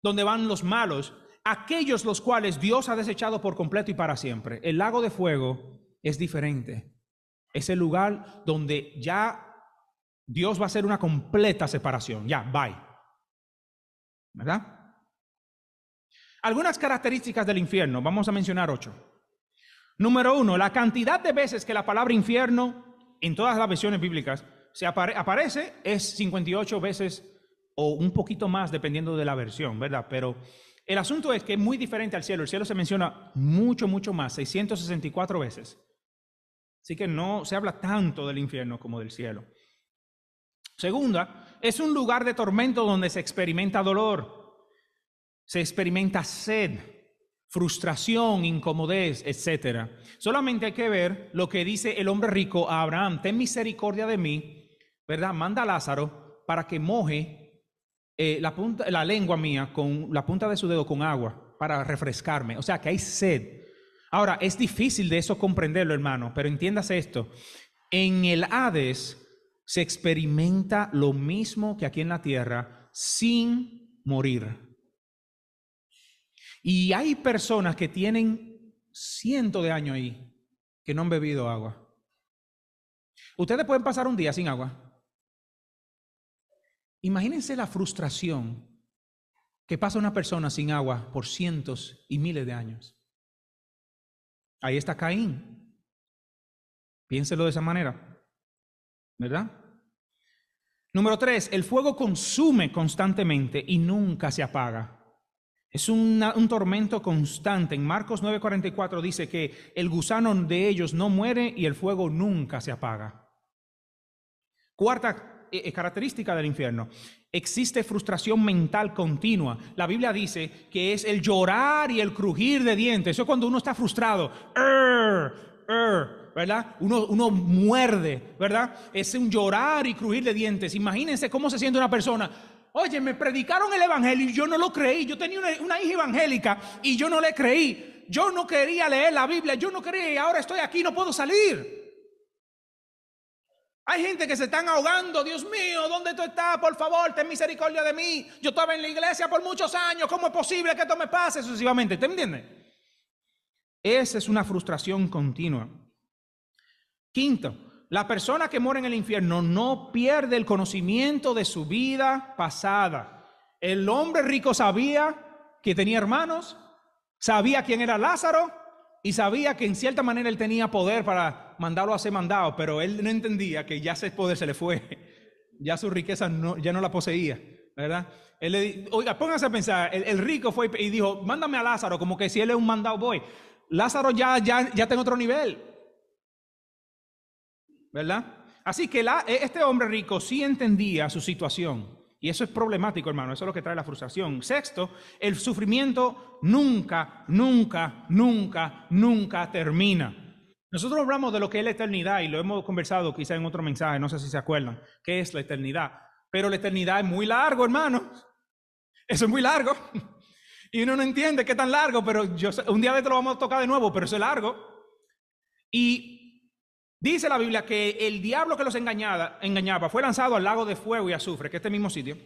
Donde van los malos, aquellos los cuales Dios ha desechado por completo y para siempre. El lago de fuego es diferente. Es el lugar donde ya Dios va a hacer una completa separación. Ya, bye. ¿Verdad? Algunas características del infierno, vamos a mencionar 8. Número 1, la cantidad de veces que la palabra infierno en todas las versiones bíblicas aparece es 58 veces o un poquito más dependiendo de la versión, ¿verdad? Pero el asunto es que es muy diferente al cielo. El cielo se menciona mucho más, 664 veces. Así que no se habla tanto del infierno como del cielo. Segunda, es un lugar de tormento donde se experimenta dolor. Se experimenta sed, frustración, incomodez, etc. Solamente hay que ver lo que dice el hombre rico a Abraham: ten misericordia de mí, ¿verdad? Manda a Lázaro para que moje la lengua mía con la punta de su dedo con agua para refrescarme. O sea que hay sed. Ahora, es difícil de eso comprenderlo, hermano, pero entiéndase esto. En el Hades se experimenta lo mismo que aquí en la tierra sin morir. Y hay personas que tienen cientos de años ahí que no han bebido agua. Ustedes pueden pasar un día sin agua. Imagínense la frustración que pasa una persona sin agua por cientos y miles de años. Ahí está Caín. Piénselo de esa manera, ¿verdad? Número 3, el fuego consume constantemente y nunca se apaga. Es un tormento constante. En Marcos 9:44 dice que el gusano de ellos no muere y el fuego nunca se apaga. Cuarta característica del infierno: existe frustración mental continua. La Biblia dice que es el llorar y el crujir de dientes. Eso es cuando uno está frustrado. ¿Verdad? Uno muerde, ¿verdad? Es un llorar y crujir de dientes. Imagínense cómo se siente una persona. Oye, me predicaron el evangelio y yo no lo creí. Yo tenía una hija evangélica y yo no le creí. Yo no quería leer la Biblia. Yo no quería y ahora estoy aquí, no puedo salir. Hay gente que se están ahogando. Dios mío, ¿dónde tú estás? Por favor, ten misericordia de mí. Yo estaba en la iglesia por muchos años. ¿Cómo es posible que esto me pase? Sucesivamente. ¿Te entiendes? Esa es una frustración continua. Quinto, la persona que mora en el infierno no pierde el conocimiento de su vida pasada. El hombre rico sabía que tenía hermanos, sabía quién era Lázaro y sabía que en cierta manera él tenía poder para mandarlo a ser mandado, pero él no entendía que ya ese poder se le fue, ya su riqueza ya no la poseía, ¿verdad? Oiga, pónganse a pensar, el rico fue y dijo, mándame a Lázaro, como que si él es un mandado voy. Lázaro ya está en otro nivel, ¿verdad? Así que este hombre rico sí entendía su situación. Y eso es problemático, hermano. Eso es lo que trae la frustración. Sexto, el sufrimiento nunca termina. Nosotros hablamos de lo que es la eternidad y lo hemos conversado quizá en otro mensaje. No sé si se acuerdan. ¿Qué es la eternidad? Pero la eternidad es muy largo, hermano. Eso es muy largo. Y uno no entiende qué tan largo, pero un día de esto lo vamos a tocar de nuevo, pero eso es largo. Y dice la Biblia que el diablo que los engañaba fue lanzado al lago de fuego y azufre, que es este mismo sitio,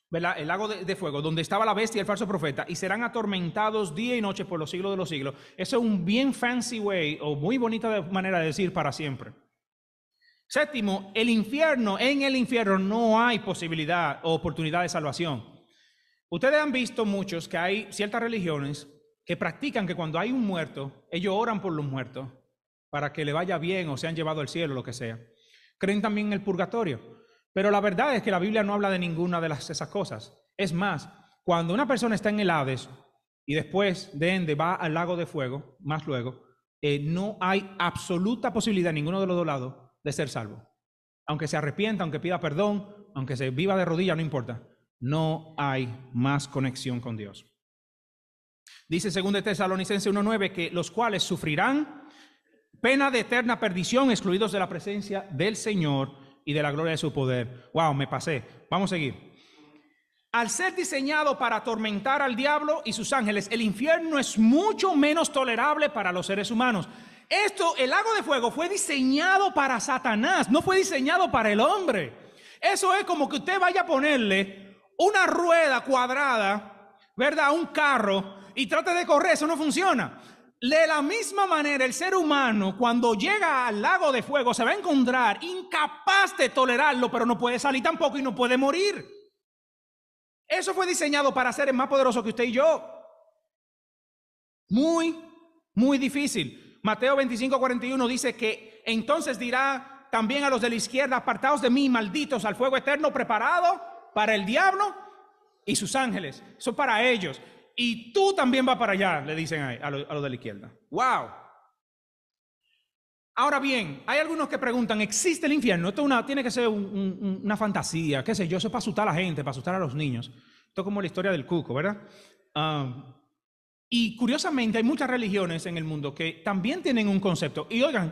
¿verdad? El lago de fuego, donde estaba la bestia y el falso profeta, y serán atormentados día y noche por los siglos de los siglos. Eso es un bien fancy way, o muy bonita manera de decir para siempre. Séptimo, en el infierno no hay posibilidad o oportunidad de salvación. Ustedes han visto muchos que hay ciertas religiones que practican que cuando hay un muerto, ellos oran por los muertos para que le vaya bien o sean llevados al cielo, lo que sea. Creen también en el purgatorio. Pero la verdad es que la Biblia no habla de ninguna de esas cosas. Es más, cuando una persona está en el Hades y después de ende va al lago de fuego, más luego, no hay absoluta posibilidad en ninguno de los dos lados de ser salvo. Aunque se arrepienta, aunque pida perdón, aunque se viva de rodillas, no importa. No hay más conexión con Dios. Dice 2 Tesalonicenses 1:9 que los cuales sufrirán pena de eterna perdición, excluidos de la presencia del Señor y de la gloria de su poder. Wow, me pasé. Vamos a seguir. Al ser diseñado para atormentar al diablo y sus ángeles, el infierno es mucho menos tolerable para los seres humanos. El lago de fuego fue diseñado para Satanás, no fue diseñado para el hombre. Eso es como que usted vaya a ponerle una rueda cuadrada, ¿verdad?, a un carro y trate de correr. Eso no funciona. De la misma manera, el ser humano, cuando llega al lago de fuego, se va a encontrar incapaz de tolerarlo, pero no puede salir tampoco y no puede morir. Eso fue diseñado para seres más poderosos que usted y yo. Muy difícil. Mateo 25:41 dice que entonces dirá también a los de la izquierda: apartaos de mí, malditos, al fuego eterno preparado para el diablo y sus ángeles. Eso es para ellos. Y tú también vas para allá, le dicen a los de la izquierda. ¡Wow! Ahora bien, hay algunos que preguntan, ¿existe el infierno? Esto tiene que ser una fantasía, qué sé yo, eso es para asustar a la gente, para asustar a los niños. Esto es como la historia del cuco, ¿verdad? Y curiosamente hay muchas religiones en el mundo que también tienen un concepto. Y oigan,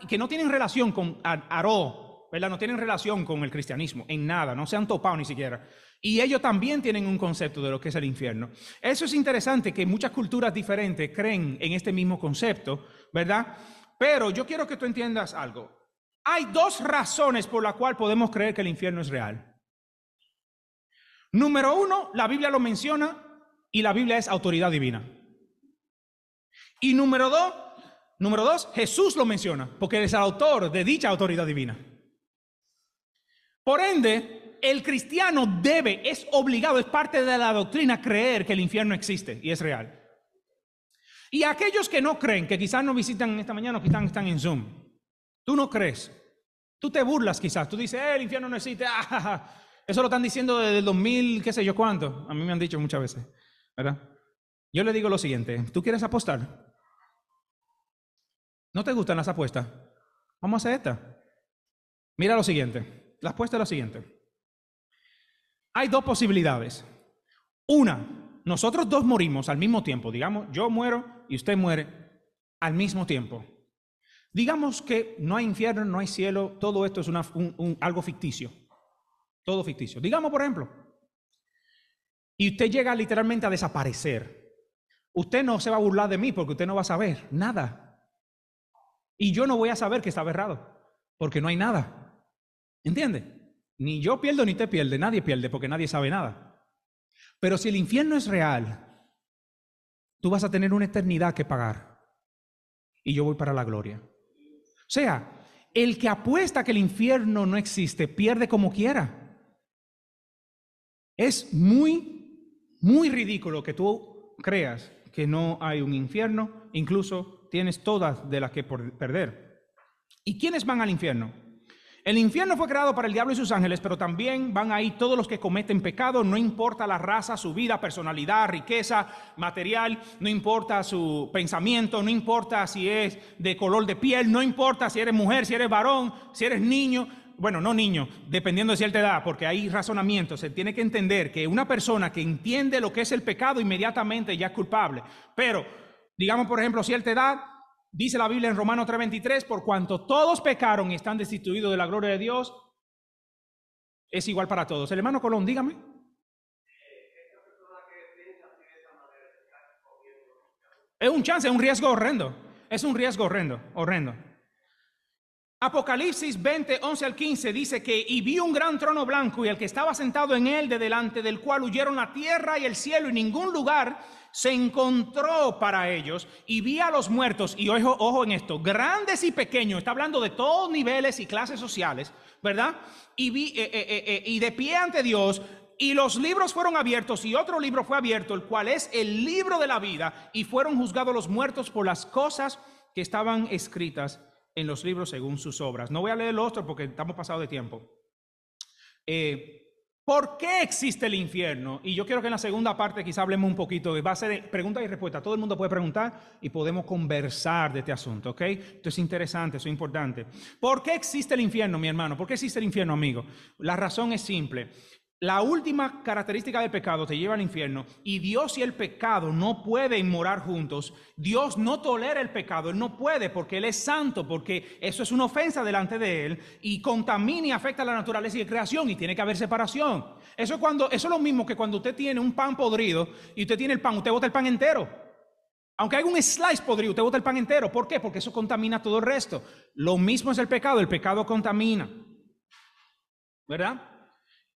que no tienen relación con Aró, ¿verdad? No tienen relación con el cristianismo, en nada, no se han topado ni siquiera. Y ellos también tienen un concepto de lo que es el infierno. Eso es interesante, que muchas culturas diferentes creen en este mismo concepto, ¿verdad? Pero yo quiero que tú entiendas algo. Hay dos razones por las cuales podemos creer que el infierno es real. Número uno, la Biblia lo menciona y la Biblia es autoridad divina. Y número dos, Jesús lo menciona porque Él es el autor de dicha autoridad divina. Por ende, el cristiano es obligado, es parte de la doctrina creer que el infierno existe y es real. Y aquellos que no creen, que quizás no visitan esta mañana o quizás están en Zoom, tú no crees, tú te burlas quizás, tú dices, el infierno no existe, eso lo están diciendo desde el 2000, qué sé yo cuánto, a mí me han dicho muchas veces, ¿verdad? Yo le digo lo siguiente, ¿tú quieres apostar? ¿No te gustan las apuestas? Vamos a hacer esta. Mira lo siguiente, la apuesta es lo siguiente. Hay dos posibilidades. Una, nosotros dos morimos al mismo tiempo, digamos, yo muero y usted muere al mismo tiempo. Digamos que no hay infierno, no hay cielo, todo esto es algo ficticio, todo ficticio. Digamos, por ejemplo, y usted llega literalmente a desaparecer. Usted no se va a burlar de mí porque usted no va a saber nada. Y yo no voy a saber que estaba errado, porque no hay nada. ¿Entiende? Ni yo pierdo ni usted pierde, nadie pierde porque nadie sabe nada. Pero si el infierno es real, tú vas a tener una eternidad que pagar. Y yo voy para la gloria. O sea, el que apuesta que el infierno no existe, pierde como quiera. Es muy, muy ridículo que tú creas que no hay un infierno, incluso tienes todas de las que perder. ¿Y quiénes van al infierno? El infierno fue creado para el diablo y sus ángeles, pero también van ahí todos los que cometen pecado, no importa la raza, su vida, personalidad, riqueza, material, no importa su pensamiento, no importa si es de color de piel, no importa si eres mujer, si eres varón, si eres niño, bueno, no niño, dependiendo de cierta edad, porque hay razonamientos. Se tiene que entender que una persona que entiende lo que es el pecado inmediatamente ya es culpable. Pero, digamos por ejemplo, cierta edad, dice la Biblia en Romanos 3:23, por cuanto todos pecaron y están destituidos de la gloria de Dios, es igual para todos. El hermano Colón, dígame. Es un chance, es un riesgo horrendo. Es un riesgo horrendo. Apocalipsis 20, 11 al 15 dice que y vi un gran trono blanco y el que estaba sentado en él, de delante del cual huyeron la tierra y el cielo y ningún lugar se encontró para ellos, y vi a los muertos, y ojo en esto, grandes y pequeños, está hablando de todos niveles y clases sociales, ¿verdad? Y vi y de pie ante Dios, y los libros fueron abiertos, y otro libro fue abierto, el cual es el libro de la vida, y fueron juzgados los muertos por las cosas que estaban escritas en los libros según sus obras. No voy a leer el otro porque estamos pasados de tiempo. ¿Por qué existe el infierno? Y yo quiero que en la segunda parte quizá hablemos un poquito, va a ser preguntas y respuestas. Todo el mundo puede preguntar y podemos conversar de este asunto, ¿ok? Esto es interesante, eso es importante. ¿Por qué existe el infierno, mi hermano? ¿Por qué existe el infierno, amigo? La razón es simple. La última característica del pecado te lleva al infierno, y Dios y el pecado no pueden morar juntos. Dios no tolera el pecado, Él no puede porque Él es santo, porque eso es una ofensa delante de Él y contamina y afecta a la naturaleza y la creación, y tiene que haber separación. Eso es lo mismo que cuando usted tiene un pan podrido y usted tiene el pan, usted bota el pan entero. Aunque haya un slice podrido, usted bota el pan entero. ¿Por qué? Porque eso contamina todo el resto. Lo mismo es el pecado contamina, ¿verdad?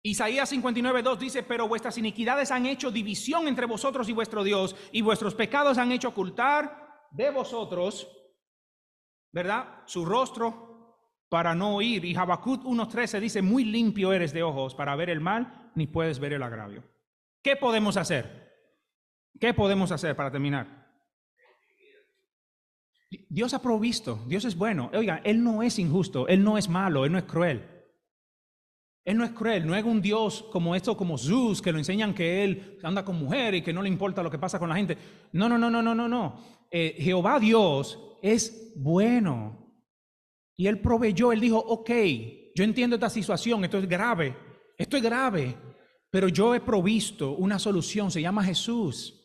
Isaías 59:2 dice, pero vuestras iniquidades han hecho división entre vosotros y vuestro Dios, y vuestros pecados han hecho ocultar de vosotros, ¿verdad?, su rostro para no oír. Y Habacuc 1:13 dice, muy limpio eres de ojos para ver el mal, ni puedes ver el agravio. ¿Qué podemos hacer? ¿Qué podemos hacer para terminar? Dios ha provisto, Dios es bueno. Oiga, Él no es injusto, Él no es malo, Él no es cruel. Él no es cruel, no es un Dios como Zeus, que lo enseñan que Él anda con mujeres y que no le importa lo que pasa con la gente. No. Jehová Dios es bueno. Y Él proveyó, Él dijo, ok, yo entiendo esta situación, esto es grave, pero yo he provisto una solución, se llama Jesús.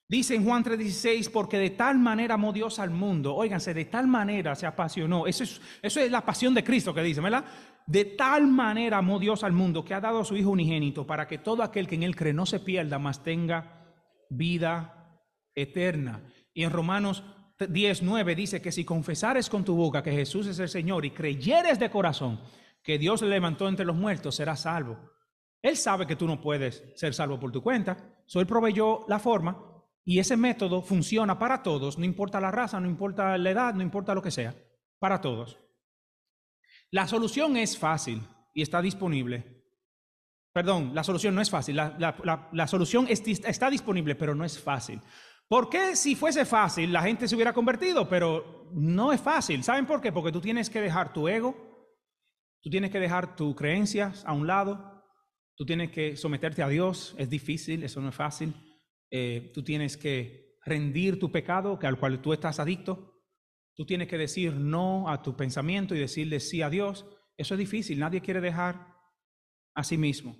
Dice en Juan 3:16, porque de tal manera amó Dios al mundo. Óiganse, de tal manera se apasionó. Eso es la pasión de Cristo que dice, ¿verdad? De tal manera amó Dios al mundo que ha dado a su Hijo unigénito para que todo aquel que en Él cree no se pierda, mas tenga vida eterna. Y en Romanos 10:9 dice que si confesares con tu boca que Jesús es el Señor y creyeres de corazón que Dios le levantó entre los muertos, serás salvo. Él sabe que tú no puedes ser salvo por tu cuenta. Él proveyó la forma y ese método funciona para todos, no importa la raza, no importa la edad, no importa lo que sea, para todos. La solución es fácil y está disponible. Perdón, la solución no es fácil. La solución está disponible, pero no es fácil. ¿Por qué si fuese fácil la gente se hubiera convertido? Pero no es fácil. ¿Saben por qué? Porque tú tienes que dejar tu ego, tú tienes que dejar tus creencias a un lado, tú tienes que someterte a Dios. Es difícil, eso no es fácil. Tú tienes que rendir tu pecado, al cual tú estás adicto. Tú tienes que decir no a tu pensamiento y decirle sí a Dios. Eso es difícil, nadie quiere dejar a sí mismo.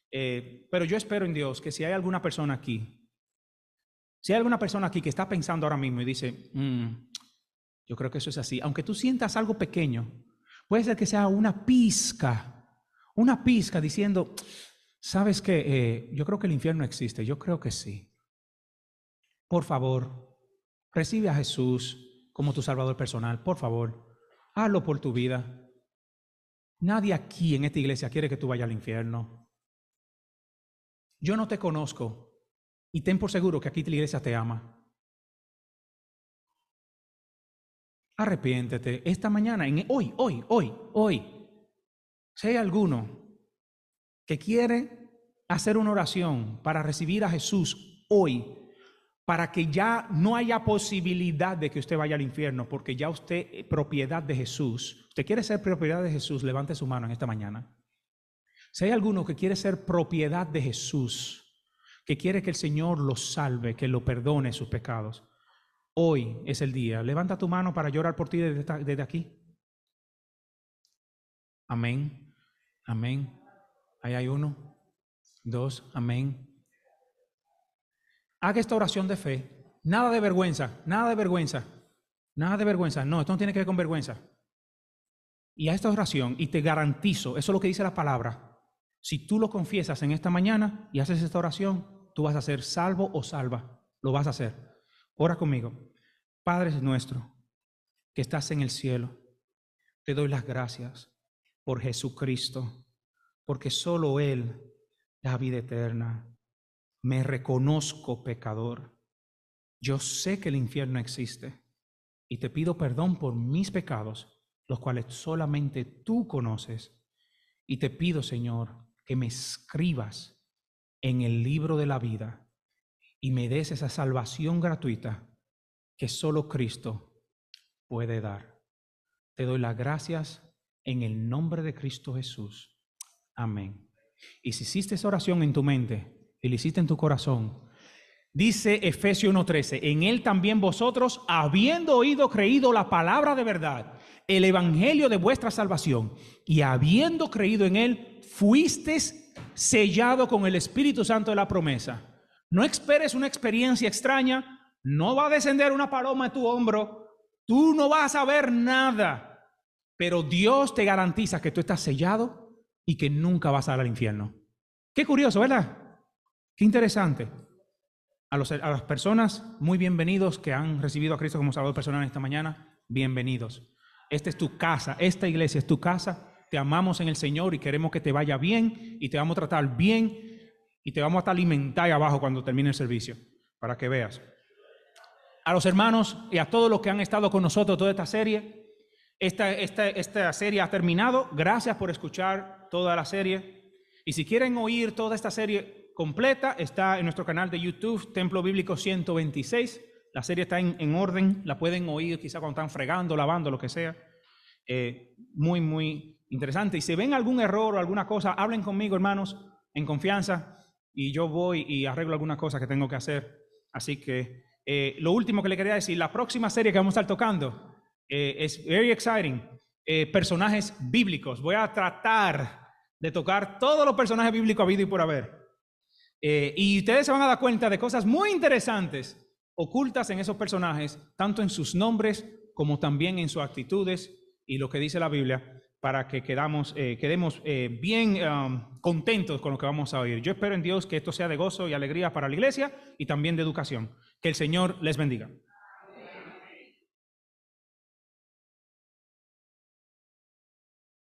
Pero yo espero en Dios que si hay alguna persona aquí, que está pensando ahora mismo y dice, yo creo que eso es así, aunque tú sientas algo pequeño, puede ser que sea una pizca diciendo, ¿sabes qué? Yo creo que el infierno existe, yo creo que sí. Por favor, recibe a Jesús como tu Salvador personal, por favor, hazlo por tu vida. Nadie aquí en esta iglesia quiere que tú vayas al infierno. Yo no te conozco y ten por seguro que aquí la iglesia te ama. Arrepiéntete esta mañana, hoy. Si hay alguno que quiere hacer una oración para recibir a Jesús hoy, para que ya no haya posibilidad de que usted vaya al infierno, porque ya usted es propiedad de Jesús. Usted quiere ser propiedad de Jesús, levante su mano en esta mañana. Si hay alguno que quiere ser propiedad de Jesús, que quiere que el Señor lo salve, que lo perdone sus pecados, hoy es el día. Levanta tu mano para llorar por ti desde aquí. Amén. Amén. Ahí hay 1, 2, amén. Haga esta oración de fe. Nada de vergüenza. No, esto no tiene que ver con vergüenza. Y a esta oración, y te garantizo, eso es lo que dice la palabra, si tú lo confiesas en esta mañana y haces esta oración, tú vas a ser salvo o salva. Lo vas a hacer. Ora conmigo. Padre nuestro, que estás en el cielo, te doy las gracias por Jesucristo, porque solo Él da vida eterna. Me reconozco pecador. Yo sé que el infierno existe y te pido perdón por mis pecados, los cuales solamente tú conoces. Y te pido, Señor, que me escribas en el libro de la vida y me des esa salvación gratuita que solo Cristo puede dar. Te doy las gracias en el nombre de Cristo Jesús. Amén. Y si hiciste esa oración en tu mente y la hiciste en tu corazón, dice Efesios 1:13, en Él también vosotros, habiendo oído, creído la palabra de verdad, el evangelio de vuestra salvación, y habiendo creído en Él, fuisteis sellado con el Espíritu Santo de la promesa. No esperes una experiencia extraña, no va a descender una paloma en tu hombro, tú no vas a ver nada, pero Dios te garantiza que tú estás sellado y que nunca vas a ir al infierno. Qué curioso, ¿verdad? Qué interesante. A las personas, muy bienvenidos que han recibido a Cristo como Salvador personal esta mañana, bienvenidos. Esta es tu casa, esta iglesia es tu casa. Te amamos en el Señor y queremos que te vaya bien y te vamos a tratar bien y te vamos a alimentar ahí abajo cuando termine el servicio, para que veas. A los hermanos y a todos los que han estado con nosotros toda esta serie, esta serie ha terminado. Gracias por escuchar toda la serie. Y si quieren oír toda esta serie completa, está en nuestro canal de YouTube, Templo Bíblico 126. La serie está en orden, la pueden oír quizá cuando están fregando, lavando, lo que sea. Muy, muy interesante. Y si ven algún error o alguna cosa, hablen conmigo, hermanos, en confianza, y yo voy y arreglo algunas cosas que tengo que hacer. Así que lo último que le quería decir, la próxima serie que vamos a estar tocando es very exciting. Personajes bíblicos. Voy a tratar de tocar todos los personajes bíblicos habido y por haber. Y ustedes se van a dar cuenta de cosas muy interesantes ocultas en esos personajes, tanto en sus nombres como también en sus actitudes y lo que dice la Biblia, para que quedemos bien contentos con lo que vamos a oír. Yo espero en Dios que esto sea de gozo y alegría para la iglesia y también de educación. Que el Señor les bendiga.